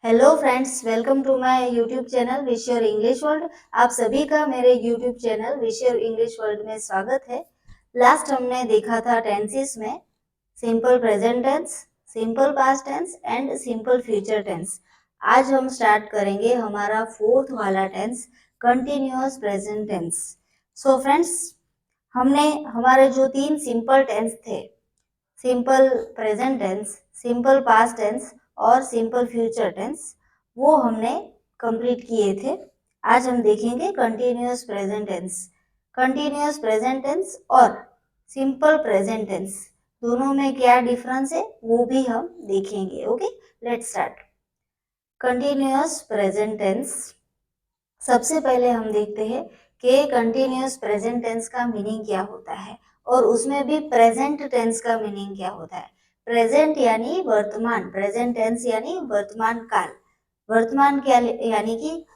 Hello friends, welcome to my YouTube channel wish your English world. आप सभी का मेरे YouTube channel wish your English world में स्वागत है। लास्ट हमने देखा था टेंसेस में simple present tense, simple past tense and simple future tense. आज हम स्टार्ट करेंगे हमारा फोर्थ वाला tense, continuous present tense. So friends, हमने हमारे जो तीन सिंपल टेंस थे, simple present tense, simple past tense और सिंपल फ्यूचर टेंस, वो हमने कंप्लीट किए थे। आज हम देखेंगे continuous present tense. Continuous present tense और सिंपल प्रेजेंट टेंस दोनों में क्या डिफरेंस है वो भी हम देखेंगे। Okay, let's start. Continuous present tense, सबसे पहले हम देखते हैं कि कंटिन्यूअस प्रेजेंट टेंस का मीनिंग क्या होता है और उसमें भी प्रेजेंट टेंस का मीनिंग क्या होता है। प्रेजेंट यानी वर्तमान, प्रेजेंट टेंस यानी वर्तमान काल। वर्तमान क्या यानी कि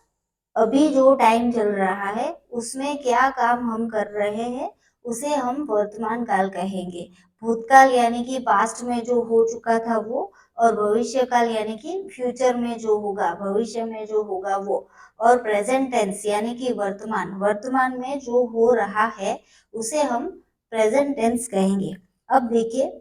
अभी जो टाइम चल रहा है उसमें क्या काम हम कर रहे हैं उसे हम वर्तमान काल कहेंगे। भूतकाल यानी कि पास्ट में जो हो चुका था वो, और भविष्य काल यानी कि फ्यूचर में जो होगा, भविष्य में जो होगा वो। और प्रेजेंट टेंस यानी कि वर्तमान, वर्तमान में जो हो रहा है उसे हम प्रेजेंट टेंस कहेंगे। अब देखिए,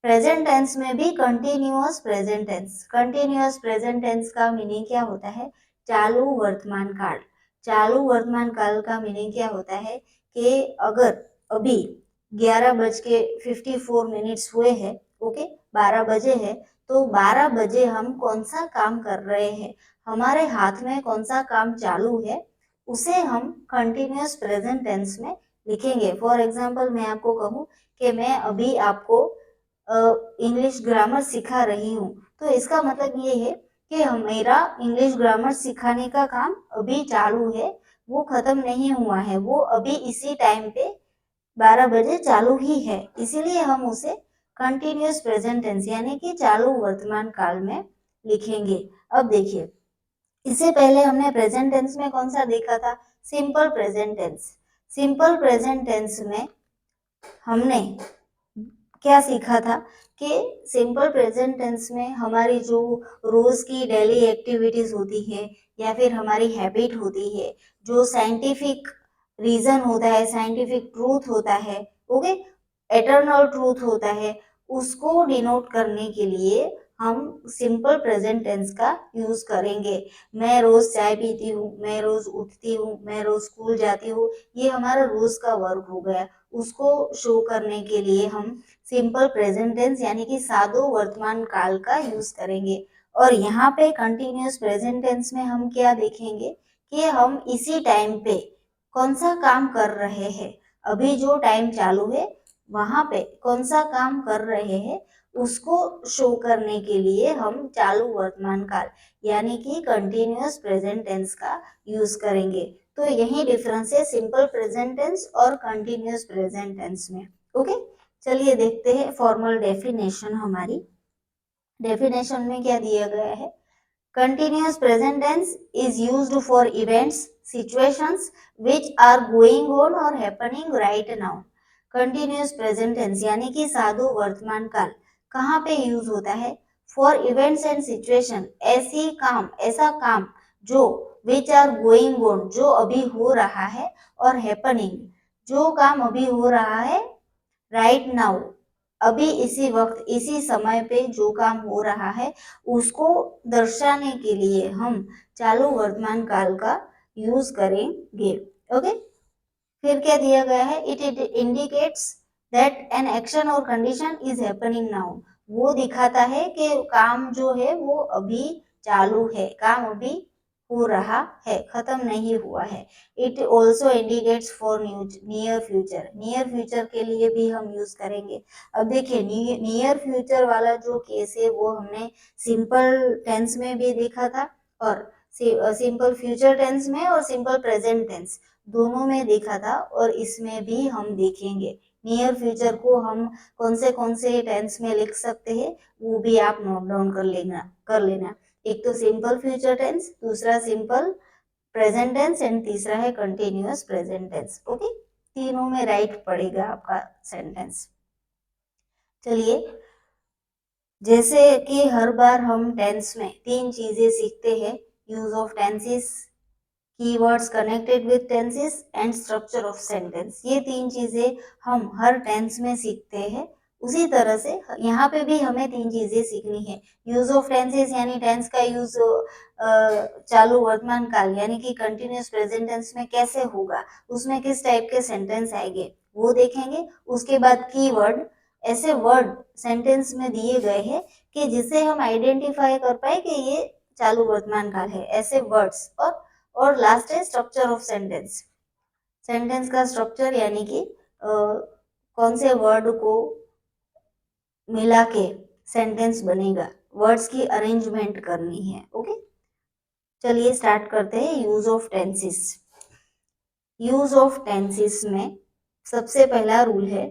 प्रेजेंट टेंस में भी continuous present tense, continuous present tense का मीनिंग क्या होता है? चालू वर्तमान काल। चालू वर्तमान काल का मीनिंग क्या होता है कि अगर अभी 11:54 हुए हैं, ओके, 12 बजे है, तो 12 बजे हम कौन सा काम कर रहे हैं, हमारे हाथ में कौन सा काम चालू है, उसे हम कंटिन्यूअस प्रेजेंट टेंस में लिखेंगे। फॉर एग्जाम्पल, मैं आपको कहूँ कि मैं अभी आपको इंग्लिश ग्रामर सिखा रही हूँ, तो इसका मतलब ये है कि मेरा इंग्लिश ग्रामर सिखाने का काम अभी चालू है, वो खत्म नहीं हुआ है, वो अभी इसी टाइम पे 12 बजे चालू ही है, इसीलिए हम उसे कंटिन्यूअस प्रेजेंट टेंस यानी कि चालू वर्तमान काल में लिखेंगे। अब देखिए, इससे पहले हमने प्रेजेंट टेंस में कौन सा देखा था? Simple present tense. Simple present tense में हमने क्या सीखा था कि सिंपल प्रेजेंट टेंस में हमारी जो रोज की डेली एक्टिविटीज होती है या फिर हमारी हैबिट होती है, जो साइंटिफिक रीजन होता है, साइंटिफिक ट्रूथ होता है, ओके, एटर्नल ट्रूथ होता है, उसको डिनोट करने के लिए हम सिंपल प्रेजेंट टेंस का यूज करेंगे। मैं रोज चाय पीती हूँ, मैं रोज उठती हूँ, मैं रोज स्कूल जाती हूँ, ये हमारा रोज का वर्क हो गया। उसको शो करने के लिए हम सिंपल प्रेजेंट टेंस यानी कि सादो वर्तमान काल का यूज करेंगे। और यहाँ पे कंटिन्यूअस प्रेजेंट टेंस में हम क्या देखेंगे कि हम इसी टाइम पे कौन सा काम कर रहे हैं, अभी जो टाइम चालू है वहां पे कौन सा काम कर रहे हैं, उसको शो करने के लिए हम चालू वर्तमान काल यानी कि कंटिन्यूअस प्रेजेंट टेंस का यूज करेंगे। तो यही डिफरेंस है सिंपल प्रेजेंट टेंस और कंटिन्यूअस प्रेजेंट टेंस में। ओके, चलिए देखते हैं फॉर्मल डेफिनेशन। हमारी डेफिनेशन में क्या दिया गया है? Continuous present tense is used for events, situations which are going on और happening right now. Continuous present tense यानी कि साधु वर्तमान काल कहाँ पे यूज होता है? फॉर इवेंट्स एंड सिचुएशन, ऐसी काम, ऐसा काम जो विच आर गोइंग ऑन, जो अभी हो रहा है, और हैपनिंग, जो काम अभी हो रहा है राइट नाउ, अभी इसी वक्त इसी समय पे जो काम हो रहा है उसको दर्शाने के लिए हम चालू वर्तमान काल का यूज करेंगे। ओके, फिर क्या दिया गया है? It indicates that an action और कंडीशन इज हैपनिंग नाउ। वो दिखाता है कि काम जो है वो अभी चालू है, काम अभी हो रहा है, खत्म नहीं हुआ है। It also indicates for near future, near future के लिए भी हम यूज करेंगे। अब देखिए, नियर फ्यूचर वाला जो केस है वो हमने सिंपल टेंस में भी देखा था, और सिंपल फ्यूचर टेंस में और सिंपल प्रेजेंट टेंस दोनों में देखा था, और इसमें भी हम देखेंगे। नियर फ्यूचर को हम कौन से टेंस में लिख सकते हैं वो भी आप नोट डाउन कर लेना। एक तो सिंपल फ्यूचर टेंस, दूसरा सिंपल प्रेजेंट टेंस एंड तीसरा है कंटिन्यूअस प्रेजेंट टेंस। ओके, तीनों में राइट पड़ेगा आपका सेंटेंस। चलिए, जैसे कि हर बार हम टेंस में 3 चीजें सीखते हैं, use of tenses, keywords connected with tenses and structure of sentence. ये 3 चीजें हम हर टेंस में सीखते हैं। उसी तरह से यहाँ पे भी हमें 3 चीजें सीखनी है। यूज ऑफ टेंसेस यानी टेंस का यूज चालू वर्तमान काल यानी कि कंटिन्यूअस प्रेजेंट टेंस में कैसे होगा, उसमें किस टाइप के सेंटेंस आएंगे वो देखेंगे। उसके बाद कीवर्ड, ऐसे वर्ड सेंटेंस में दिए गए हैं कि जिसे हम आइडेंटिफाई कर पाए कि ये चालू वर्तमान काल है, ऐसे वर्ड्स। और लास्ट है स्ट्रक्चर ऑफ सेंटेंस। सेंटेंस का स्ट्रक्चर यानी कि कौन से वर्ड को मिला के सेंटेंस बनेगा, वर्ड्स की अरेंजमेंट करनी है। ओके, चलिए स्टार्ट करते हैं use of tenses. Use of tenses में सबसे पहला रूल है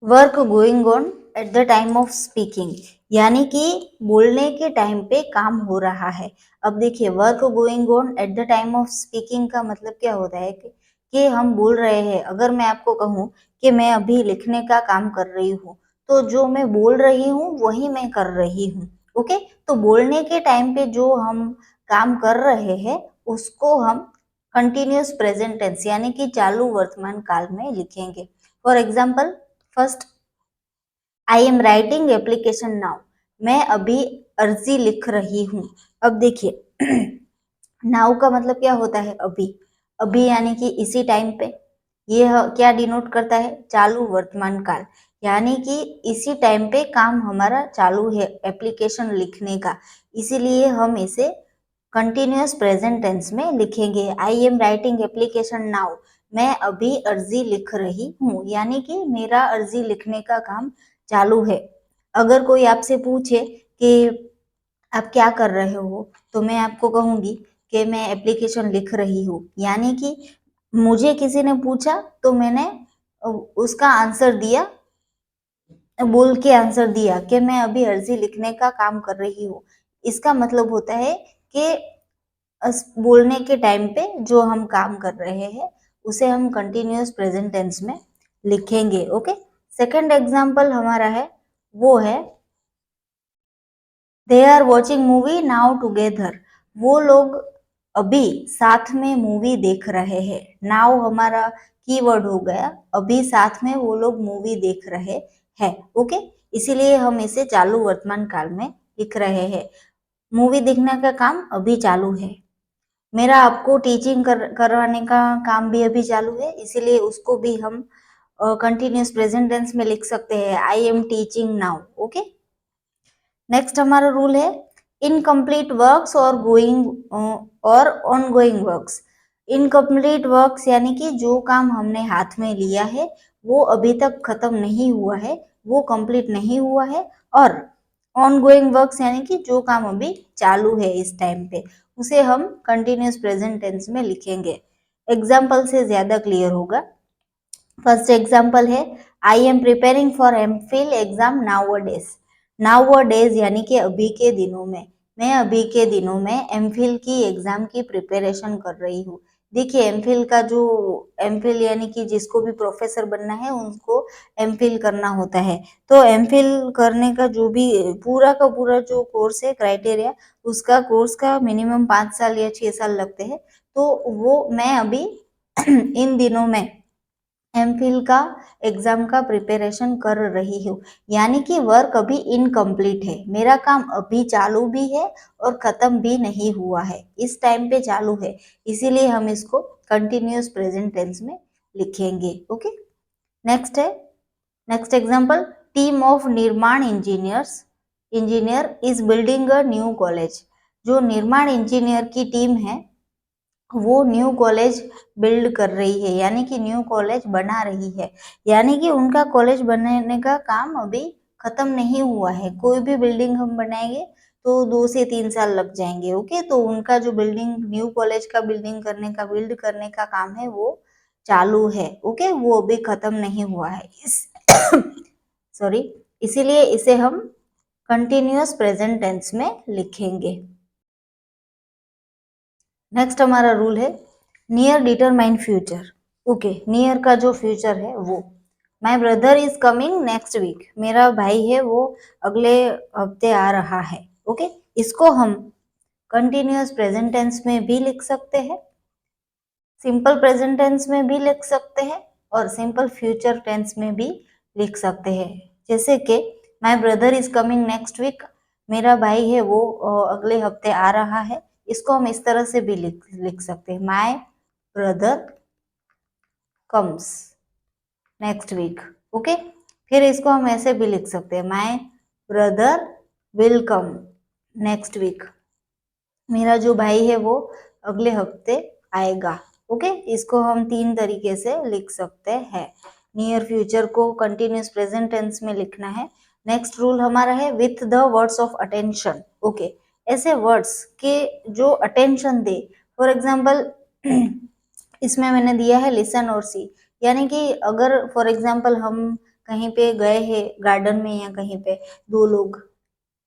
work going on at the time of speaking, यानी कि बोलने के टाइम पे काम हो रहा है। अब देखिए, work going on at the time of speaking का मतलब क्या होता है कि हम बोल रहे हैं। अगर मैं आपको कहूँ कि मैं अभी लिखने का काम कर रही हूँ, तो जो मैं बोल रही हूँ वही मैं कर रही हूँ। ओके, तो बोलने के टाइम पे जो हम काम कर रहे हैं उसको हम कंटिन्यूअस प्रेजेंट टेंस यानी कि चालू वर्तमान काल में लिखेंगे। For example, first, I am writing application now, मैं अभी अर्जी लिख रही हूँ। अब देखिए नाउ का मतलब क्या होता है, अभी। अभी यानी कि इसी टाइम पे। ये क्या डिनोट करता है, चालू वर्तमान काल, यानी कि इसी टाइम पे काम हमारा चालू है एप्लीकेशन लिखने का, इसीलिए हम इसे कंटिन्यूअस प्रेजेंट टेंस में लिखेंगे। I am writing application now, मैं अभी अर्जी लिख रही हूँ, यानी कि मेरा अर्जी लिखने का काम चालू है। अगर कोई आपसे पूछे कि आप क्या कर रहे हो, तो मैं आपको कहूंगी कि मैं एप्लीकेशन लिख रही हूँ, यानी कि मुझे किसी ने पूछा तो मैंने उसका आंसर दिया, बोल के आंसर दिया कि मैं अभी अर्जी लिखने का काम कर रही हूँ। इसका मतलब होता है कि बोलने के टाइम पे जो हम काम कर रहे हैं उसे हम कंटिन्यूअस प्रेजेंट टेंस में लिखेंगे। ओके, सेकंड एग्जांपल हमारा है, वो है they are watching movie now together, वो लोग अभी साथ में मूवी देख रहे हैं। नाउ हमारा कीवर्ड हो गया, अभी साथ में वो लोग मूवी देख रहे हैं। ओके, इसीलिए हम इसे चालू वर्तमान काल में लिख रहे हैं। मूवी देखने का काम अभी चालू है। मेरा आपको टीचिंग करवाने का काम भी अभी चालू है, इसीलिए उसको भी हम कंटिन्यूअस प्रेजेंट टेंस में लिख सकते हैं, I am teaching now. Okay, next हमारा रूल है इनकम्प्लीट वर्क्स और गोइंग और ऑनगोइंग वर्क्स। इनकम्प्लीट वर्क्स यानी कि जो काम हमने हाथ में लिया है वो अभी तक खत्म नहीं हुआ है, वो कंप्लीट नहीं हुआ है। और ऑनगोइंग वर्क्स यानी कि जो काम अभी चालू है इस टाइम पे, उसे हम कंटिन्यूअस प्रेजेंट टेंस में लिखेंगे। एग्जाम्पल से ज्यादा क्लियर होगा। फर्स्ट एग्जाम्पल है, I am preparing for MPhil exam nowadays. Nowadays यानी कि अभी के दिनों में, मैं अभी के दिनों में एमफिल की एग्जाम की प्रिपरेशन कर रही हूँ। देखिए, एमफिल का जो एमफिल यानी कि जिसको भी प्रोफेसर बनना है उनको एमफिल करना होता है। तो एमफिल करने का जो भी का पूरा जो कोर्स है, क्राइटेरिया, उसका कोर्स का मिनिमम 5 साल या 6 साल लगते हैं। तो वो मैं अभी इन दिनों में एमफिल का एग्जाम का प्रिपरेशन कर रही हूँ, यानी कि वर्क अभी इनकम्प्लीट है, मेरा काम अभी चालू भी है और खत्म भी नहीं हुआ है, इस टाइम पे चालू है, इसीलिए हम इसको कंटिन्यूअस प्रेजेंट टेंस में लिखेंगे। ओके, नेक्स्ट है, नेक्स्ट एग्जांपल, टीम ऑफ निर्माण engineer is building a new college. जो निर्माण इंजीनियर की टीम है वो न्यू कॉलेज बिल्ड कर रही है, यानी कि न्यू कॉलेज बना रही है, यानी कि उनका कॉलेज बनाने का काम अभी खत्म नहीं हुआ है। कोई भी बिल्डिंग हम बनाएंगे तो 2 से 3 साल लग जाएंगे। ओके, तो उनका जो बिल्डिंग, न्यू कॉलेज का बिल्ड करने का काम है वो चालू है। ओके, वो अभी खत्म नहीं हुआ है इस सॉरी, इसीलिए इसे हम कंटिन्यूअस प्रेजेंट टेंस में लिखेंगे। नेक्स्ट हमारा रूल है near determine future. Okay, near का जो फ्यूचर है वो, my brother is coming next week, मेरा भाई है वो अगले हफ्ते आ रहा है। ओके, इसको हम कंटिन्यूअस प्रेजेंट टेंस में भी लिख सकते हैं, सिंपल प्रेजेंट टेंस में भी लिख सकते हैं और सिंपल फ्यूचर टेंस में भी लिख सकते हैं। जैसे कि my brother is coming next week, मेरा भाई है वो अगले हफ्ते आ रहा है, इसको हम इस तरह से भी लिख सकते हैं, my brother comes next week. Okay, फिर इसको हम ऐसे भी लिख सकते हैं, my brother will come next week, मेरा जो भाई है वो अगले हफ्ते आएगा। ओके, इसको हम 3 तरीके से लिख सकते हैं। नियर फ्यूचर को कंटिन्यूस प्रेजेंट टेंस में लिखना है। नेक्स्ट रूल हमारा है with the words of attention. Okay, ऐसे वर्ड्स के जो अटेंशन दे, फॉर एग्जाम्पल इसमें मैंने दिया है लिसन और सी, यानी कि अगर फॉर एग्जाम्पल हम कहीं पे गए हैं गार्डन में या कहीं पे,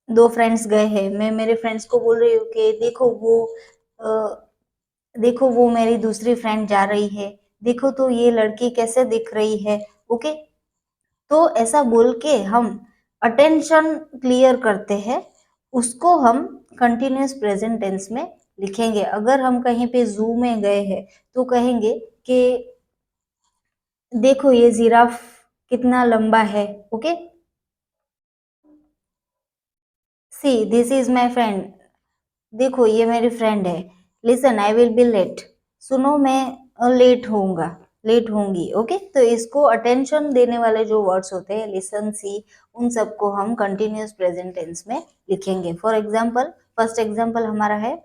दो फ्रेंड्स गए हैं, मैं मेरे फ्रेंड्स को बोल रही हूँ कि देखो वो मेरी दूसरी फ्रेंड जा रही है, देखो तो ये लड़की कैसे दिख रही है। ओके, तो ऐसा बोल के हम अटेंशन क्लियर करते हैं, उसको हम कंटिन्यूस प्रेजेंट टेंस में लिखेंगे। अगर हम कहीं पे जू में गए हैं तो कहेंगे कि देखो ये जिराफ कितना लंबा है। Okay, see this is my friend, देखो ये मेरी फ्रेंड है। Listen I will be late, सुनो मैं लेट होऊंगा, लेट होंगी। ओके, तो इसको अटेंशन देने वाले जो वर्ड्स होते हैं लिसन सी, उन सबको हम कंटिन्यूस प्रेजेंट टेंस में लिखेंगे। फॉर एग्जाम्पल, फर्स्ट एग्जाम्पल हमारा है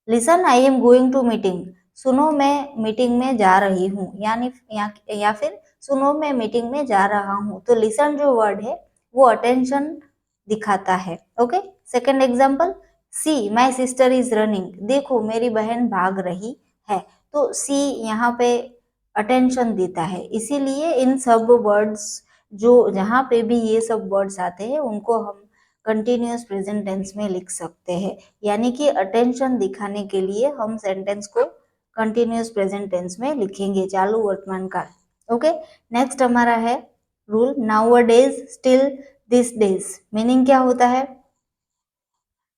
listen I am going to meeting, सुनो मैं मीटिंग में जा रही हूँ, या फिर सुनो मैं मीटिंग में जा रहा हूँ। तो लिसन जो वर्ड है वो अटेंशन दिखाता है। Okay, second example, see my sister is running, देखो मेरी बहन भाग रही है। तो सी यहाँ पे अटेंशन देता है, इसीलिए इन सब वर्ड्स जो जहाँ पे भी ये सब वर्ड्स आते हैं उनको हम कंटिन्यूस प्रेजेंट टेंस में लिख सकते हैं, यानी कि अटेंशन दिखाने के लिए हम सेंटेंस को कंटिन्यूस प्रेजेंट टेंस में लिखेंगे, चालू वर्तमान काल। ओके, नेक्स्ट हमारा है rule nowadays, still, this days. Meaning क्या होता है?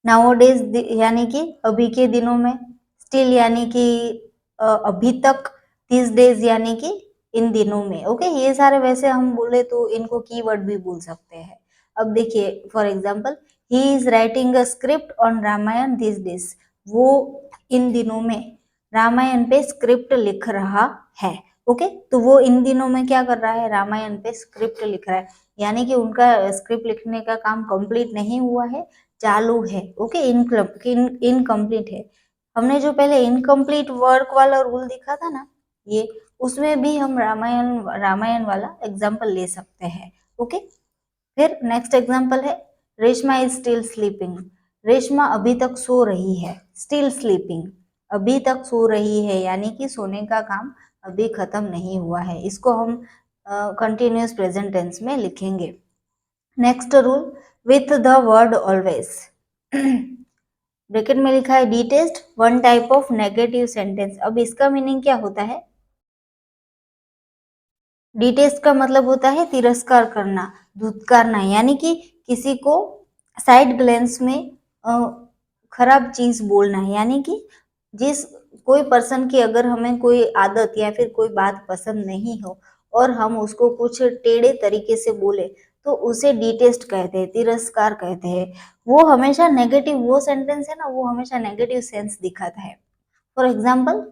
नाउअडेज यानी कि अभी के दिनों में, स्टिल यानी कि अभी तक, दिस डेज यानी कि इन दिनों में। ओके, ये सारे वैसे हम बोले तो इनको कीवर्ड भी बोल सकते हैं। अब देखिए for example, he is writing a script on Ramayana this days, वो इन दिनों में रामायण पे स्क्रिप्ट लिख रहा है। ओके, तो वो इन दिनों में क्या कर रहा है? रामायण पे स्क्रिप्ट लिख रहा है, यानी कि उनका स्क्रिप्ट लिखने का काम कंप्लीट नहीं हुआ है, चालू है। ओके, इनकम्प्लीट है। हमने जो पहले इनकम्प्लीट वर्क वाला रूल देखा था ना, ये उसमें भी हम रामायण वाला एग्जाम्पल ले सकते हैं। ओके, फिर नेक्स्ट एग्जाम्पल है Reshma is still sleeping, Reshma अभी तक सो रही है। स्टिल स्लीपिंग, अभी तक सो रही है, यानी कि सोने का काम अभी खत्म नहीं हुआ है, इसको हम कंटिन्यूस प्रेजेंट टेंस में लिखेंगे। Next rule with the word always, bracket में लिखा है detest, one type of negative sentence. अब इसका मीनिंग क्या होता है? डिटेस्ट का मतलब होता है तिरस्कार करना, धुतकारना, यानी कि किसी को साइड ग्लेंस में खराब चीज बोलना है, यानी कि जिस कोई पर्सन की अगर हमें कोई आदत या फिर कोई बात पसंद नहीं हो और हम उसको कुछ टेढ़े तरीके से बोले तो उसे डिटेस्ट कहते हैं, तिरस्कार कहते हैं। वो हमेशा नेगेटिव, वो सेंटेंस है ना, वो हमेशा नेगेटिव सेंस दिखाता है। For example,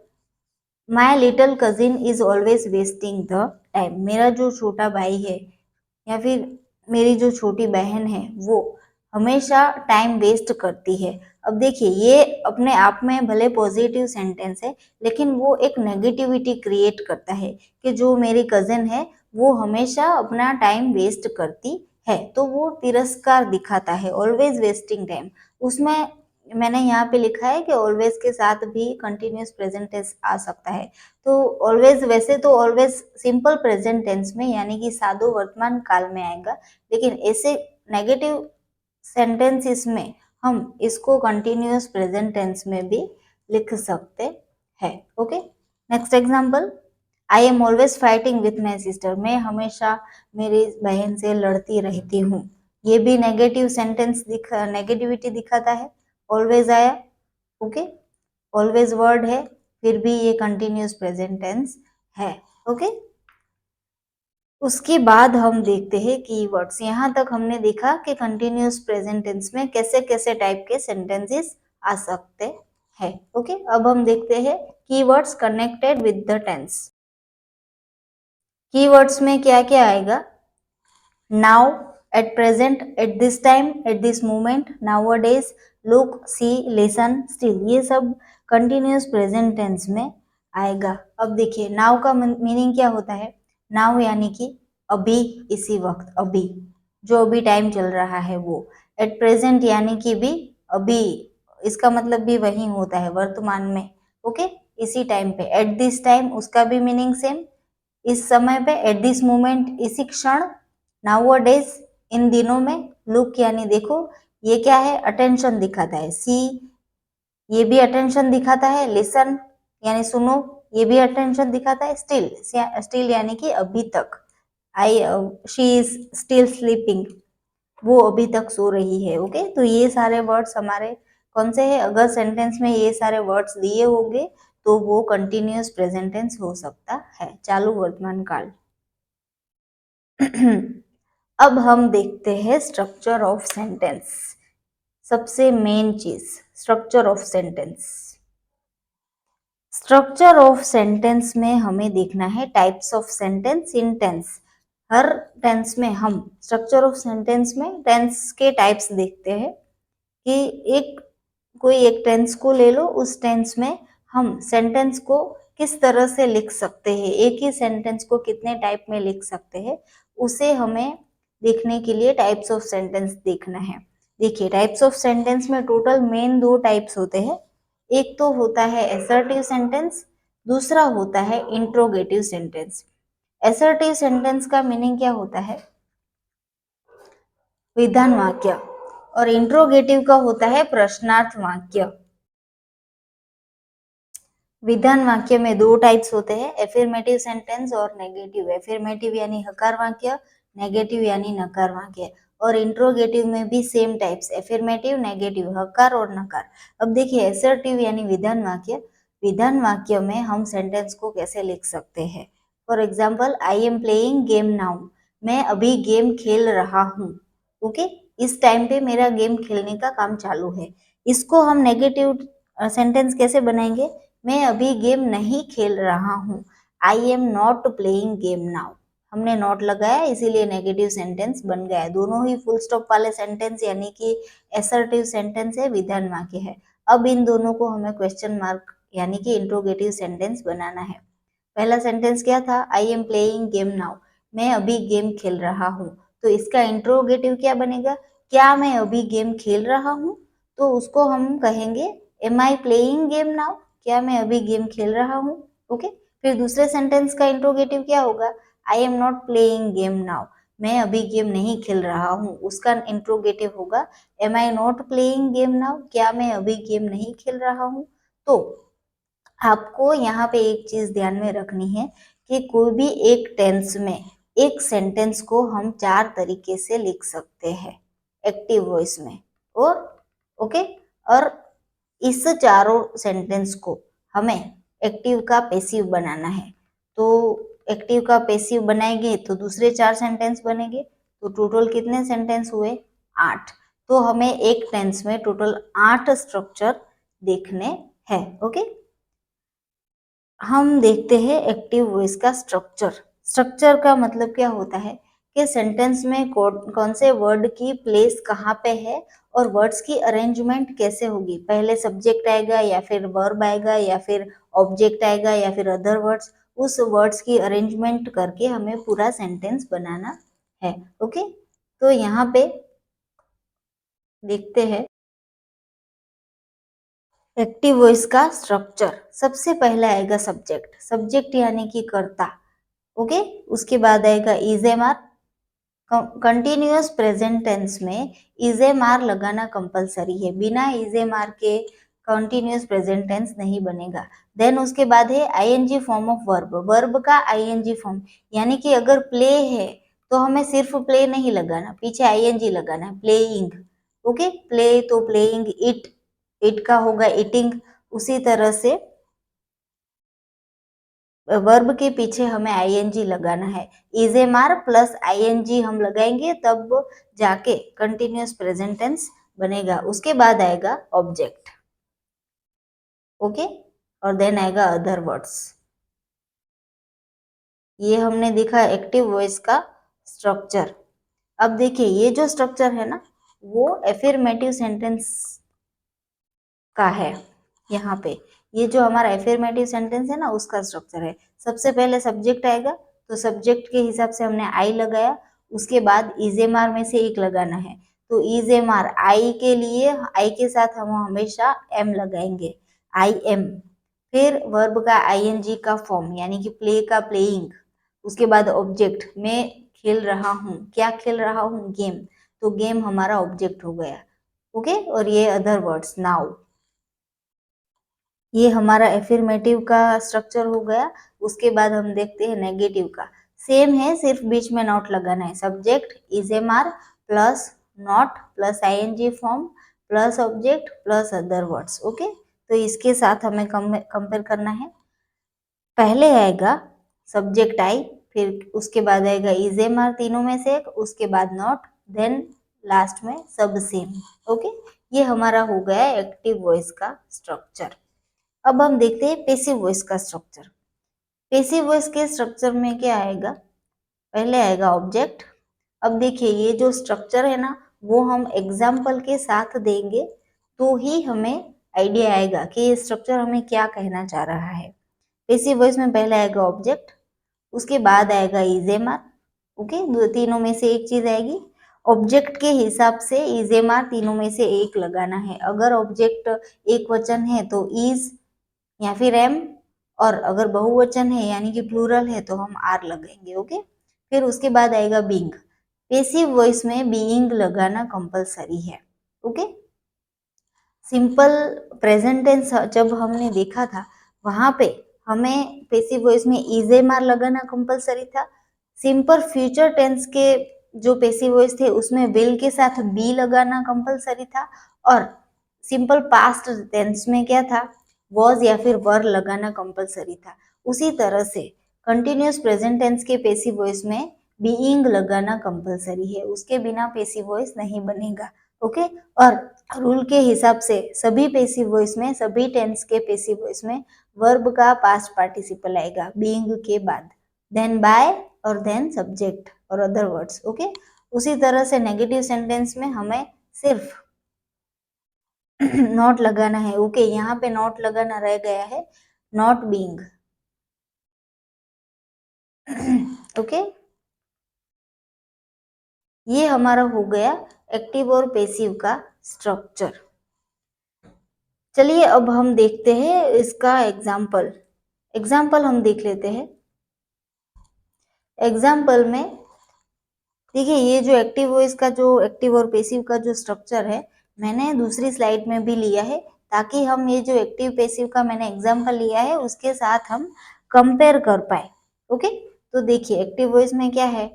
my little cousin is always wasting the time, मेरा जो छोटा भाई है या फिर मेरी जो छोटी बहन है वो हमेशा टाइम वेस्ट करती है। अब देखिए ये अपने आप में भले पॉजिटिव सेंटेंस है, लेकिन वो एक नेगेटिविटी क्रिएट करता है कि जो मेरी कजिन है वो हमेशा अपना टाइम वेस्ट करती है, तो वो तिरस्कार दिखाता है, ऑलवेज वेस्टिंग टाइम। उसमें मैंने यहाँ पे लिखा है कि ऑलवेज के साथ भी कंटिन्यूस प्रेजेंट टेंस आ सकता है। तो ऑलवेज, वैसे तो ऑलवेज सिंपल प्रेजेंट टेंस में यानी कि साधु वर्तमान काल में आएगा, लेकिन ऐसे नेगेटिव सेंटेंसेस में हम इसको कंटिन्यूस प्रेजेंट टेंस में भी लिख सकते हैं। Okay, next example, I am always fighting with my sister, मैं हमेशा मेरी बहन से लड़ती रहती हूँ। ये भी नेगेटिव सेंटेंस नेगेटिविटी दिखाता है। ऑलवेज आया, ओके, ऑलवेज वर्ड है, फिर भी ये कंटिन्यूस प्रेजेंट टेंस है, ओके। उसके बाद हम देखते हैं कीवर्ड्स। यहाँ तक हमने देखा कि कंटिन्यूस प्रेजेंट टेंस में कैसे कैसे टाइप के सेंटेंसेस आ सकते हैं, ओके। अब हम देखते हैं keywords connected with the tense. Keywords में क्या क्या आएगा? Now, at present, at this time, at this moment, nowadays, look, see, listen, still, ये सब कंटिन्यूस प्रेजेंट टेंस में आएगा। अब देखिए नाउ का मीनिंग क्या होता है? नाउ यानी कि अभी, इसी वक्त, अभी, जो अभी टाइम चल रहा है वो। एट प्रेजेंट यानी कि भी अभी, इसका मतलब भी वही होता है, वर्तमान में, ओके, इसी टाइम पे। एट दिस टाइम, उसका भी मीनिंग सेम, इस समय पे। एट दिस मोमेंट, इसी क्षण। नाउअडेज, इन दिनों में। लुक यानी देखो, ये क्या है? अटेंशन दिखाता है। सी, ये भी अटेंशन दिखाता है। लिसन यानी सुनो, ये भी अटेंशन दिखाता है। स्टिल, स्टिल यानी कि अभी तक। आई, शी इज स्टिल स्लीपिंग, वो अभी तक सो रही है, ओके। तो ये सारे वर्ड्स हमारे कौन से हैं? अगर सेंटेंस में ये सारे वर्ड्स दिए होंगे तो वो कंटिन्यूअस प्रेजेंट टेंस हो सकता है, चालू वर्तमान काल। अब हम देखते हैं स्ट्रक्चर ऑफ सेंटेंस। सबसे मेन चीज, structure of sentence. Structure of sentence में हमें देखना है types of sentence in tense. हर टेंस में हम स्ट्रक्चर ऑफ सेंटेंस में टेंस के टाइप्स देखते हैं कि एक कोई एक टेंस को ले लो, उस टेंस में हम सेंटेंस को किस तरह से लिख सकते हैं, एक ही सेंटेंस को कितने टाइप में लिख सकते हैं, उसे हमें देखने के लिए टाइप्स ऑफ सेंटेंस देखना है। देखिए टाइप्स ऑफ सेंटेंस में टोटल मेन दो टाइप्स होते हैं। एक तो होता है असर्टिव सेंटेंस, दूसरा होता है इंट्रोगेटिव सेंटेंस। असर्टिव सेंटेंस का मीनिंग क्या होता है? विधान वाक्य। और इंट्रोगेटिव का होता है प्रश्नार्थ वाक्य। विधान वाक्य में दो टाइप्स होते हैं, एफर्मेटिव सेंटेंस और नेगेटिव। एफर्मेटिव यानी हकार वाक्य, नेगेटिव यानी नकार वाक्य। और इंट्रोगेटिव में भी सेम टाइप्स, एफर्मेटिव, नेगेटिव, हकार और नकार। अब देखिए असर्टिव यानी विधान वाक्य। विधान वाक्य में हम सेंटेंस को कैसे लिख सकते हैं? For example, I am playing game now, मैं अभी गेम खेल रहा हूँ, ओके, इस टाइम पे मेरा गेम खेलने का काम चालू है। इसको हम नेगेटिव सेंटेंस कैसे बनाएंगे? मैं अभी गेम नहीं खेल रहा हूँ, I am not playing game now. हमने नॉट लगाया इसीलिए नेगेटिव सेंटेंस बन गया। दोनों ही फुल स्टॉप वाले सेंटेंस यानी कि असर्टिव सेंटेंस है, विधान वाक्य है। अब इन दोनों को हमें क्वेश्चन मार्क यानी कि इंट्रोगेटिव सेंटेंस बनाना है। पहला सेंटेंस क्या था? I am playing game now, मैं अभी गेम खेल रहा हूँ। तो इसका इंट्रोगेटिव क्या बनेगा? क्या मैं अभी गेम खेल रहा हूँ? तो उसको हम कहेंगे am I playing game now, क्या मैं अभी गेम खेल रहा हूँ, ओके। फिर दूसरे सेंटेंस का इंट्रोगेटिव क्या होगा? I am not playing game now, मैं अभी गेम नहीं खेल रहा हूँ। उसका इंट्रोगेटिव होगा am I not playing game now, क्या मैं अभी गेम नहीं खेल रहा हूँ। तो आपको यहाँ पे एक चीज ध्यान में रखनी है कि कोई भी एक टेंस में एक सेंटेंस को हम चार तरीके से लिख सकते हैं एक्टिव वॉइस में, और ओके। और इस चारों सेंटेंस को हमें एक्टिव का पैसिव बनाना है। तो एक्टिव का पैसिव बनाएंगे तो दूसरे चार सेंटेंस बनेंगे। तो टोटल कितने सेंटेंस हुए? 8। तो हमें एक टेंस में टोटल 8 स्ट्रक्चर देखने हैं, ओके। हम देखते हैं एक्टिव वॉइस का स्ट्रक्चर। स्ट्रक्चर का मतलब क्या होता है कि सेंटेंस में कौन से वर्ड की प्लेस कहाँ पे है और वर्ड्स की अरेंजमेंट कैसे होगी। पहले सब्जेक्ट आएगा या फिर वर्ब आएगा या फिर ऑब्जेक्ट आएगा या फिर अदर वर्ड्स, उस वर्ड्स की अरेंजमेंट करके हमें पूरा सेंटेंस बनाना है, ओके। तो यहाँ पे देखते हैं एक्टिव वॉइस का स्ट्रक्चर। सबसे पहला आएगा सब्जेक्ट। सब्जेक्ट यानी कि कर्ता, ओके। उसके बाद आएगा is am are. Continuous present tense में इज एम आर लगाना कंपलसरी है। बिना इज एम आर के कंटिन्यूअस प्रेजेंट टेंस नहीं बनेगा। देन उसके बाद है ING form of verb, verb का आईएनजी फॉर्म, यानी कि अगर प्ले है तो हमें सिर्फ प्ले नहीं लगाना, पीछे आईएनजी लगाना है, प्लेइंग। ओके, प्ले तो प्लेइंग, इट, इट का होगा ईटिंग। उसी तरह से वर्ब के पीछे हमें आईएनजी लगाना है, इजेमार प्लस आईएनजी हम लगाएंगे तब जाके कंटिन्यूअस प्रेजेंट टेंस बनेगा। उसके बाद आएगा ऑब्जेक्ट, ओके, और देन आएगा अदर वर्ड्स। ये हमने देखा एक्टिव वॉइस का स्ट्रक्चर। अब देखिए ये जो स्ट्रक्चर है ना वो एफर्मेटिव सेंटेंस का है। यहाँ पे ये जो हमारा एफर्मेटिव सेंटेंस है ना उसका स्ट्रक्चर है। सबसे पहले सब्जेक्ट आएगा, तो सब्जेक्ट के हिसाब से हमने आई लगाया, उसके बाद इजेमार में से एक लगाना है, तो इजेमार आई के लिए आई के साथ हम हमेशा एम लगाएंगे, आई एम। फिर वर्ब का आईएनजी का फॉर्म यानी कि प्ले का प्लेइंग। उसके बाद ऑब्जेक्ट, मैं खेल रहा हूँ, क्या खेल रहा हूँ, गेम, तो गेम हमारा ऑब्जेक्ट हो गया। ओके, और ये अदर वर्ड्स, नाउ, ये हमारा एफर्मेटिव का स्ट्रक्चर हो गया। उसके बाद हम देखते हैं नेगेटिव का, सेम है सिर्फ बीच में नॉट लगाना है, subject is am are plus not plus ING form plus object plus other words. Okay, तो इसके साथ हमें कंपेयर करना है। पहले आएगा सब्जेक्ट आई, फिर उसके बाद आएगा इजेमार, तीनों में से एक, उसके बाद नॉट, देन लास्ट में सब सेम। ओके, ये हमारा हो गया एक्टिव वॉइस का स्ट्रक्चर। अब हम देखते हैं पैसिव वॉइस का स्ट्रक्चर। पैसिव वॉइस के स्ट्रक्चर में क्या आएगा, पहले आएगा ऑब्जेक्ट। अब देखिए ये जो स्ट्रक्चर है ना वो हम एग्जाम्पल के साथ देंगे तो ही हमें आइडिया आएगा कि ये स्ट्रक्चर हमें क्या कहना चाह रहा है। पैसिव वॉइस में पहले आएगा ऑब्जेक्ट, उसके बाद आएगा इजेमार। ओके, तीनों में से एक चीज आएगी। ऑब्जेक्ट के हिसाब से इजेमार तीनों में से एक लगाना है। अगर ऑब्जेक्ट एक वचन है तो इज या फिर एम, और अगर बहुवचन है यानी कि प्लूरल है तो हम आर लगाएंगे। ओके, फिर उसके बाद आएगा बीइंग। पैसिव वॉइस में बीइंग लगाना कंपलसरी है। ओके, सिंपल प्रेजेंट टेंस जब हमने देखा था वहां पे हमें पैसिव वॉइस में इजेमार लगाना कंपलसरी था। सिंपल फ्यूचर टेंस के जो पैसिव वॉइस थे उसमें विल के साथ बी लगाना कंपलसरी था, और सिंपल पास्ट टेंस में क्या था, वॉज या फिर वर लगाना कंपलसरी था। उसी तरह से कंटिन्यूअस प्रेजेंट टेंस के पैसिव वॉइस में बीइंग लगाना कंपलसरी है, उसके बिना पैसिव वॉइस नहीं बनेगा। ओके, और रूल के हिसाब से सभी पैसिव वॉइस में, सभी टेंस के पैसिव वॉइस में वर्ब का पास्ट पार्टिसिपल आएगा बीइंग के बाद, देन बाय और देन सब्जेक्ट और अदर वर्ड्स। ओके, उसी तरह से नेगेटिव सेंटेंस में हमें सिर्फ नॉट लगाना है। ओके, यहाँ पे नॉट लगाना रह गया है, नॉट बीइंग। ओके, ये हमारा हो गया एक्टिव और पैसिव का स्ट्रक्चर। चलिए अब हम देखते हैं इसका एग्जाम्पल हम देख लेते हैं। एग्जाम्पल में देखिए ये जो एक्टिव वॉइस का जो एक्टिव और पैसिव का जो स्ट्रक्चर है मैंने दूसरी स्लाइड में भी लिया है, ताकि हम ये जो एक्टिव पैसिव का मैंने एग्जाम्पल लिया है उसके साथ हम कंपेयर कर पाए। ओके, तो देखिए एक्टिव वॉइस में क्या है,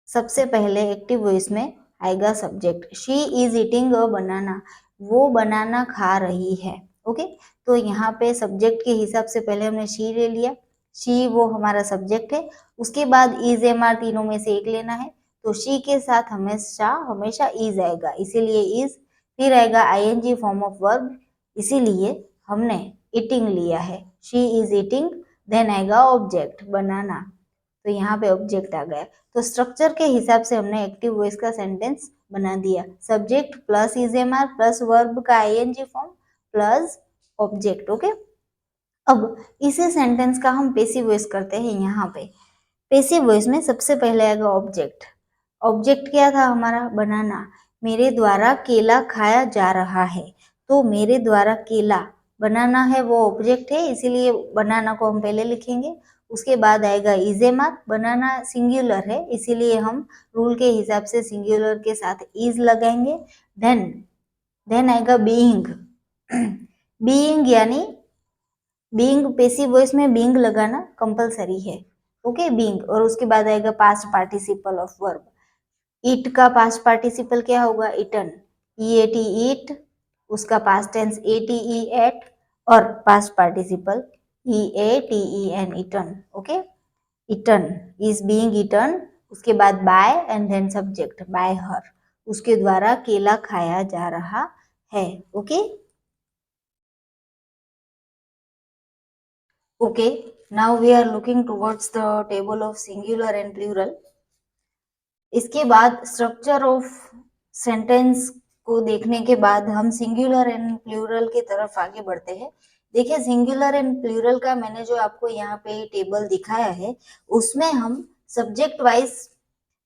सबसे पहले एक्टिव वॉइस में आएगा subject, she is eating a banana, वो बनाना खा रही है। ओके, तो यहाँ पे सब्जेक्ट के हिसाब से पहले हमने शी ले लिया, शी वो हमारा सब्जेक्ट है। उसके बाद इज एम आर तीनों में से एक लेना है, तो शी के साथ हमेशा हमेशा इज आएगा, इसीलिए इज। फिर आएगा आईएनजी फॉर्म ऑफ वर्ब, इसीलिए हमने ईटिंग लिया है, शी इज ईटिंग। देन आएगा ऑब्जेक्ट बनाना, तो यहाँ पे ऑब्जेक्ट आ गया। तो स्ट्रक्चर के हिसाब से हमने एक्टिव वॉइस का सेंटेंस बना दिया, subject plus is am are plus verb का ING form plus object. Okay, अब इसी सेंटेंस का हम पैसिव वॉइस करते हैं। यहाँ पे पैसिव वॉइस में सबसे पहले आएगा ऑब्जेक्ट। ऑब्जेक्ट क्या था हमारा, बनाना, मेरे द्वारा केला खाया जा रहा है, तो मेरे द्वारा केला बनाना है वो ऑब्जेक्ट है, इसीलिए बनाना को हम पहले लिखेंगे। उसके बाद आएगा इजेमार, बनाना सिंगुलर है इसीलिए हम रूल के हिसाब से सिंगुलर के साथ इज लगाएंगे। देन आएगा बीइंग, बीइंग यानी बीइंग पैसिव वॉइस में बीइंग लगाना कंपलसरी है, ओके बीइंग, और उसके बाद आएगा past participle of verb. Eat का पास्ट पार्टिसिपल क्या होगा, इटन, ईएटी ईट, उसका पास्ट टेंस एटीई एट, और past participle E A T E N eaten, okay. Eaten is being eaten, उसके बाद by and then subject by her, उसके द्वारा केला खाया जा रहा है, okay. Okay, now we are looking towards the table of singular and plural. इसके बाद स्ट्रक्चर ऑफ सेंटेंस को देखने के बाद हम सिंगुलर एंड प्लूरल की तरफ आगे बढ़ते हैं। देखिए सिंगुलर एंड प्लूरल का मैंने जो आपको यहाँ पे टेबल दिखाया है उसमें हम सब्जेक्ट वाइज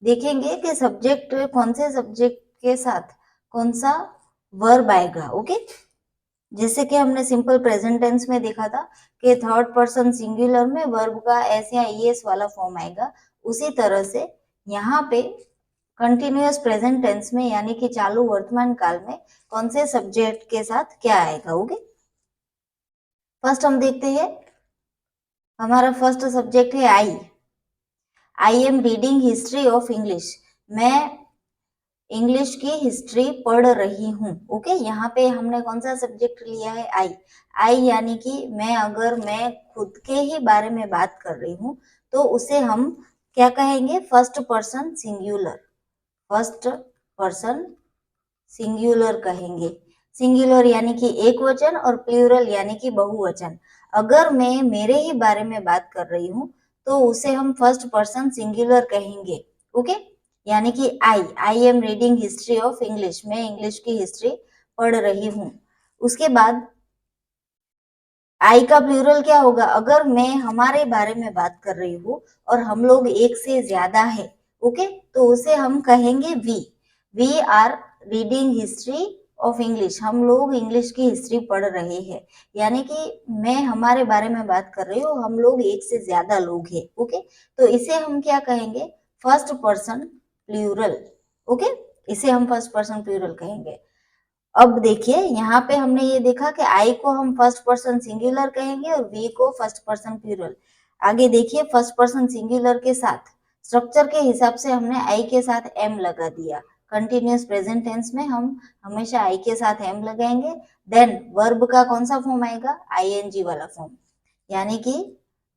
देखेंगे कि सब्जेक्ट कौन से सब्जेक्ट के साथ कौन सा वर्ब आएगा, ओके। जैसे कि हमने सिंपल प्रेजेंट टेंस में देखा था कि थर्ड पर्सन सिंगुलर में वर्ब का एस या ईएस वाला फॉर्म आएगा, उसी तरह से यहाँ पे कंटिन्यूअस प्रेजेंट टेंस में यानी कि चालू वर्तमान काल में कौन से सब्जेक्ट के साथ क्या आएगा, ओके। फर्स्ट हम देखते हैं, हमारा फर्स्ट सब्जेक्ट है I am reading history of English, मैं इंग्लिश की हिस्ट्री पढ़ रही हूँ, ओके। यहाँ पे हमने कौन सा सब्जेक्ट लिया है, आई यानी कि मैं खुद के ही बारे में बात कर रही हूँ तो उसे हम क्या कहेंगे, first person singular, first person singular कहेंगे। सिंगुलर यानी कि एक वचन और प्लूरल यानी कि बहुवचन। अगर मैं मेरे ही बारे में बात कर रही हूँ तो उसे हम फर्स्ट पर्सन सिंगुलर कहेंगे, ओके। यानी कि I am reading history of English, मैं इंग्लिश की हिस्ट्री पढ़ रही हूँ। उसके बाद आई का प्लूरल क्या होगा, अगर मैं हमारे बारे में बात कर रही हूँ और हम लोग एक से ज्यादा है, ओके, तो उसे हम कहेंगे we are reading history of English, हम लोग इंग्लिश की हिस्ट्री पढ़ रहे हैं। यानी कि मैं हमारे बारे में बात कर रही हूँ, हम लोग एक से ज्यादा लोग हैं, ओके। तो इसे हम क्या कहेंगे, फर्स्ट पर्सन प्लूरल, ओके, इसे हम फर्स्ट पर्सन प्लूरल कहेंगे। अब देखिए यहाँ पे हमने ये देखा कि आई को हम फर्स्ट पर्सन सिंगुलर कहेंगे और वी को फर्स्ट पर्सन प्लूरल। आगे देखिए फर्स्ट पर्सन सिंगुलर के साथ स्ट्रक्चर के हिसाब से हमने आई के साथ एम लगा दिया। कंटिन्यूअस प्रेजेंट टेंस में हम हमेशा आई के साथ एम लगाएंगे। देन वर्ब का कौन सा फॉर्म आएगा, आईएनजी वाला फॉर्म, यानी कि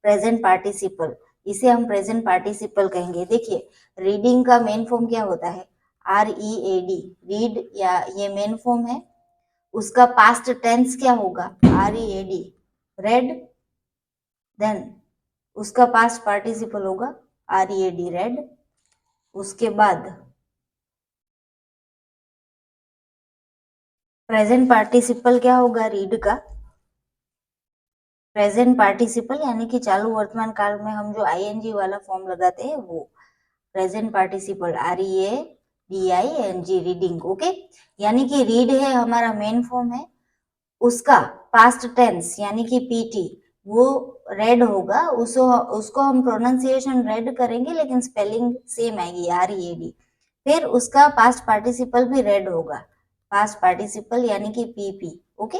प्रेजेंट पार्टिसिपल, इसे हम प्रेजेंट पार्टिसिपल कहेंगे। देखिए रीडिंग का मेन फॉर्म क्या होता है, READ, रीड, या ये मेन फॉर्म है, उसका पास्ट टेंस क्या होगा, READ, रेड, देन उसका पास्ट पार्टिसिपल होगा READ, रेड। उसके बाद प्रेजेंट पार्टिसिपल क्या होगा, रीड का, प्रेजेंट पार्टिसिपल यानी कि चालू वर्तमान काल में हम जो आईएनजी वाला फॉर्म लगाते हैं वो present participle, READING, reading, okay. यानी कि रीड है हमारा मेन फॉर्म है, उसका पास्ट टेंस यानी कि PT वो रेड होगा, उसको हम प्रोनाउंसिएशन रेड करेंगे लेकिन स्पेलिंग सेम आएगी, READ। फिर उसका पास्ट पार्टिसिपल भी रेड होगा, पास्ट पार्टिसिपल यानी कि PP, ओके।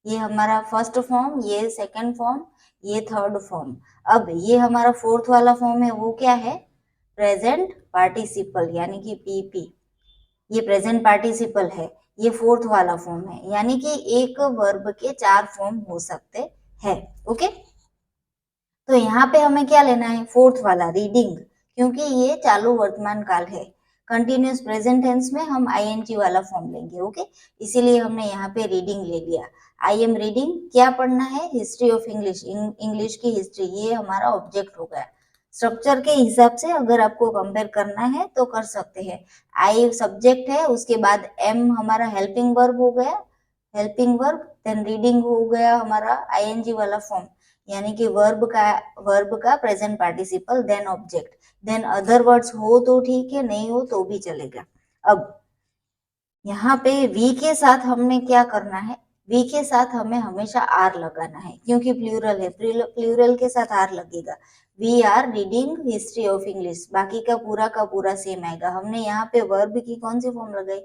ये हमारा फर्स्ट फॉर्म, ये सेकंड फॉर्म, ये थर्ड फॉर्म। अब ये हमारा फोर्थ वाला फॉर्म है, वो क्या है, प्रेजेंट पार्टिसिपल यानी कि PP। ये प्रेजेंट पार्टिसिपल है, ये फोर्थ वाला फॉर्म है, यानी कि एक वर्ब के 4 फॉर्म हो सकते हैं, ओके। तो यहाँ पे हमें क्या लेना है, फोर्थ वाला रीडिंग, क्योंकि ये चालू वर्तमान काल है। कंटिन्यूअस प्रेजेंट टेंस में हम आईएनजी वाला फॉर्म लेंगे, ओके। इसीलिए हमने यहाँ पे रीडिंग ले लिया। आई एम रीडिंग, क्या पढ़ना है, हिस्ट्री ऑफ इंग्लिश, इंग्लिश की हिस्ट्री, ये हमारा ऑब्जेक्ट हो गया। स्ट्रक्चर के हिसाब से अगर आपको कंपेयर करना है तो कर सकते हैं। आई सब्जेक्ट है, उसके बाद एम हमारा हेल्पिंग वर्ब हो गया, हेल्पिंग वर्ब, देन रीडिंग हो गया हमारा आईएनजी वाला फॉर्म, यानी कि वर्ब का present participle, then object, then other words हो तो ठीक है, नहीं हो तो भी चलेगा। अब यहाँ पे वी के साथ हमने क्या करना है, वी के साथ हमें हमेशा आर लगाना है, क्योंकि प्लूरल है, प्लूरल के साथ आर लगेगा। We are reading history of English, बाकी का पूरा सेम आएगा। हमने यहाँ पे वर्ब की कौन सी फॉर्म लगाई,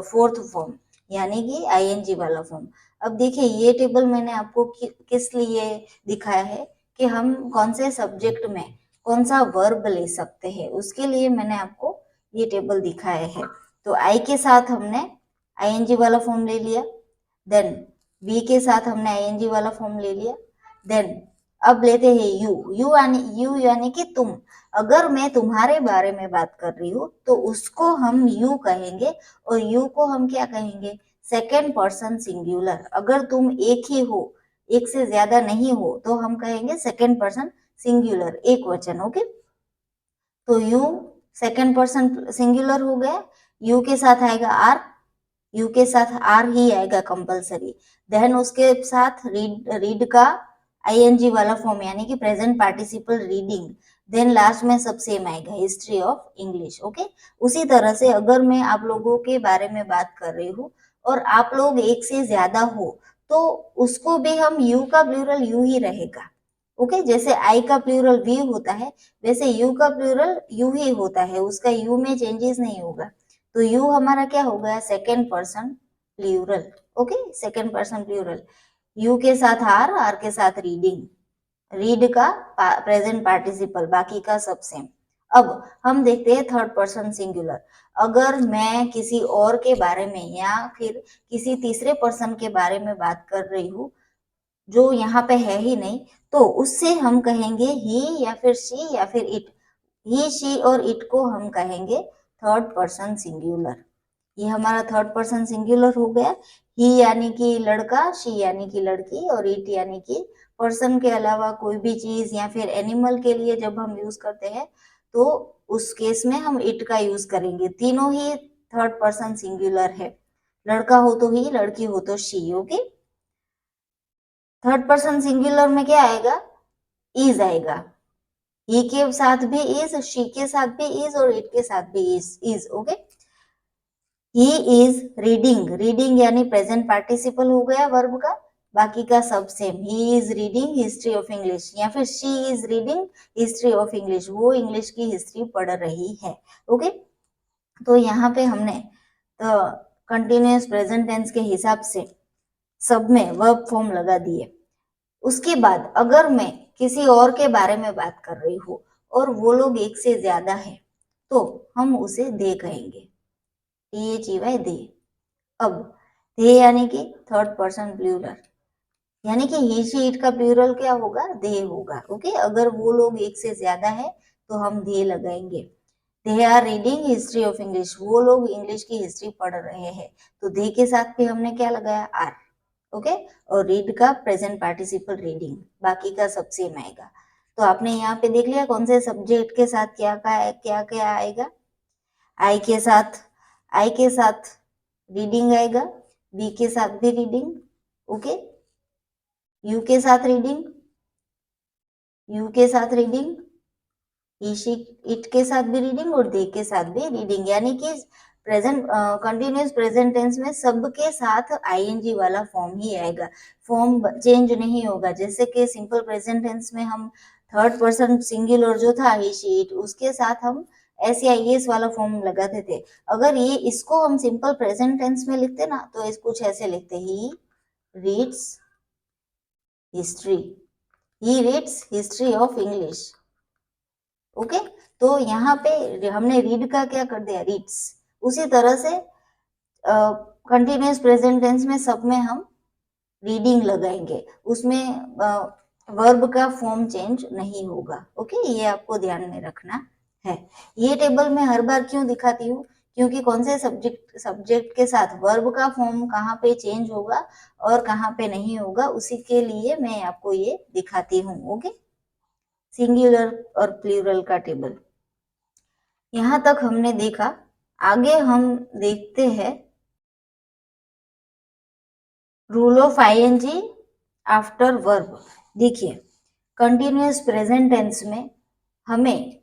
फोर्थ फॉर्म, यानी कि आईएनजी वाला फॉर्म। अब देखिए ये टेबल मैंने आपको किस लिए दिखाया है कि हम कौन से सब्जेक्ट में कौन सा वर्ब ले सकते हैं, उसके लिए मैंने आपको ये टेबल दिखाया है। तो आई के साथ हमने आईएनजी वाला फॉर्म ले लिया, देन वी के साथ हमने आईएनजी वाला फॉर्म ले लिया, देन अब लेते हैं यू यानी कि तुम। अगर मैं तुम्हारे बारे में बात कर रही हूँ तो उसको हम यू कहेंगे, और यू को हम क्या कहेंगे, सेकेंड पर्सन सिंगुलर। अगर तुम एक ही हो, एक से ज्यादा नहीं हो, तो हम कहेंगे सेकेंड पर्सन सिंगुलर, एक वचन। ओके, तो यू सेकेंड पर्सन सिंगुलर हो गया, यू के साथ आएगा आर, यू के साथ आर ही आएगा कंपलसरी। देन उसके साथ रीड का आईएनजी वाला फॉर्म यानी कि present participle reading. Then last में सब सेम आएगा, हिस्ट्री ऑफ इंग्लिश। ओके, उसी तरह से अगर मैं आप लोगों के बारे में बात कर रही हूँ और आप लोग एक से ज्यादा हो, तो उसको भी हम यू का प्लूरल यू ही रहेगा। ओके, जैसे आई का प्लूरल वी होता है, वैसे यू का प्लूरल यू ही होता है, उसका यू में चेंजेस नहीं होगा। तो यू हमारा क्या हो गया, second person plural. Okay, second person plural. You के साथ आर के साथ रीडिंग, रीड का प्रेजेंट पार्टिसिपल, बाकी का सब सेम। अब हम देखते हैं थर्ड पर्सन सिंगुलर। अगर मैं किसी और के बारे में या फिर किसी तीसरे पर्सन के बारे में बात कर रही हूँ जो यहाँ पे है ही नहीं, तो उससे हम कहेंगे ही या फिर शी या फिर इट। ही शी और इट को हम कहेंगे थर्ड पर्सन सिंगुलर। ये हमारा थर्ड पर्सन सिंगुलर हो गया। ही यानी कि लड़का, शी यानी कि लड़की, और इट यानी कि पर्सन के अलावा कोई भी चीज या फिर एनिमल के लिए जब हम यूज करते हैं तो उस केस में हम इट का यूज करेंगे। तीनों ही थर्ड पर्सन सिंगुलर है, लड़का हो तो ही, लड़की हो तो she. Okay, third person singular में क्या आएगा, इज आएगा। ही के साथ भी इज, शी के साथ भी इज, और इट के साथ भी is. Okay, he is reading, reading यानी प्रेजेंट पार्टिसिपल हो गया वर्ब का, बाकी का सब same. He is reading history of English, या फिर she is reading history of English, वो इंग्लिश की हिस्ट्री पढ़ रही है। ओके, तो यहाँ पे हमने तो कंटिन्यूअस प्रेजेंट टेंस के हिसाब से सब में वर्ब फॉर्म लगा दिए। उसके बाद अगर मैं किसी और के बारे में बात कर रही हूँ और वो लोग एक से ज्यादा है, तो हम उसे दे कहेंगे, THEY दे। अब दे यानी कि थर्ड पर्सन प्लूरल, यानी कि ही शी इट का प्लूरल क्या होगा, दे होगा। ओके, अगर वो लोग एक से ज्यादा है तो हम दे लगाएंगे। They are reading history of English, वो लोग इंग्लिश की हिस्ट्री पढ़ रहे हैं, तो दे के साथ भी हमने क्या लगाया, आर। ओके, और रीड का प्रेजेंट पार्टिसिपल रीडिंग, बाकी का सब सेम आएगा। तो आपने यहाँ पे देख लिया कौन से सब्जेक्ट के साथ क्या क्या क्या आएगा। आई के साथ, आई के साथ रीडिंग आएगा, बी के साथ भी रीडिंग। ओके, यू के साथ रीडिंग, यू के साथ रीडिंग, इट के साथ भी रीडिंग, और दे के साथ भी रीडिंग। यानी कि प्रेजेंट कंटिन्यूअस प्रेजेंट टेंस में सबके साथ आईएनजी वाला फॉर्म ही आएगा, फॉर्म चेंज नहीं होगा। जैसे कि सिंपल प्रेजेंट टेंस में हम थर्ड पर्सन सिंगुलर जो था ही शी इट, उसके साथ हम एस या एस वाला फॉर्म लगाते थे। अगर ये इसको हम सिंपल प्रेजेंट टेंस में लिखते ना, तो इस कुछ ऐसे लिखते, he reads history, he reads history of English. Okay, तो यहाँ पे हमने रीड का क्या कर दिया, रीड्स। उसी तरह से कंटिन्यूअस प्रेजेंट टेंस में सब में हम रीडिंग लगाएंगे, उसमें वर्ब का फॉर्म चेंज नहीं होगा। ओके, ये आपको ध्यान में रखना है। ये टेबल मैं हर बार क्यों दिखाती हूँ, क्योंकि कौन से सब्जेक्ट के साथ वर्ब का फॉर्म कहाँ पे चेंज होगा और कहाँ पे नहीं होगा, उसी के लिए मैं आपको ये दिखाती हूँ। ओके, सिंगुलर और प्लूरल का टेबल यहां तक हमने देखा। आगे हम देखते हैं rule of ING after verb. देखिए, कंटिन्यूअस प्रेजेंट टेंस में हमें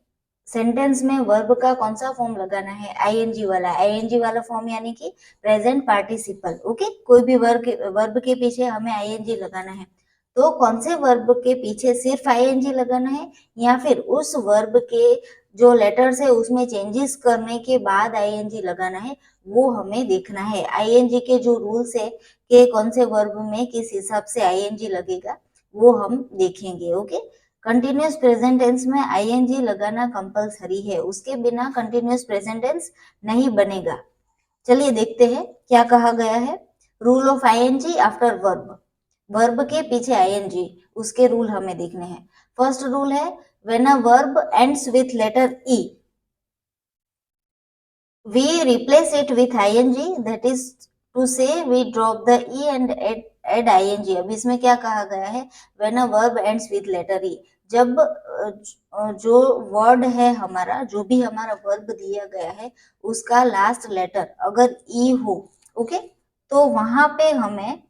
सेंटेंस में वर्ब का कौन सा फॉर्म लगाना है, आईएनजी वाला। आईएनजी वाला फॉर्म यानी कि प्रेजेंट पार्टिसिपल। ओके, कोई भी वर्ब के पीछे हमें आईएनजी लगाना है, तो कौन से वर्ब के पीछे सिर्फ आईएनजी लगाना है, या फिर उस वर्ब के जो लेटर्स है उसमें चेंजेस करने के बाद आईएनजी लगाना है, वो हमें देखना है। आईएनजी के जो रूल्स है कि कौन से वर्ब में किस हिसाब से आईएनजी लगेगा, वो हम देखेंगे। ओके, कंटिन्यूअस प्रेजेंट टेंस में आईएनजी लगाना कंपलसरी है, उसके बिना कंटिन्यूअस प्रेजेंट टेंस नहीं बनेगा। चलिए देखते हैं क्या कहा गया है। Rule of ING after verb, verb के पीछे आईएनजी, उसके रूल हमें देखने हैं। फर्स्ट रूल है, when a verb ends with letter E, we replace it with ing, that is to say we drop the e and add ing। अब इसमें क्या कहा गया है, when a verb ends with letter e, जब जो word है हमारा, जो भी हमारा वर्ब दिया गया है उसका लास्ट लेटर अगर ई हो, ओके, तो वहां पे हमें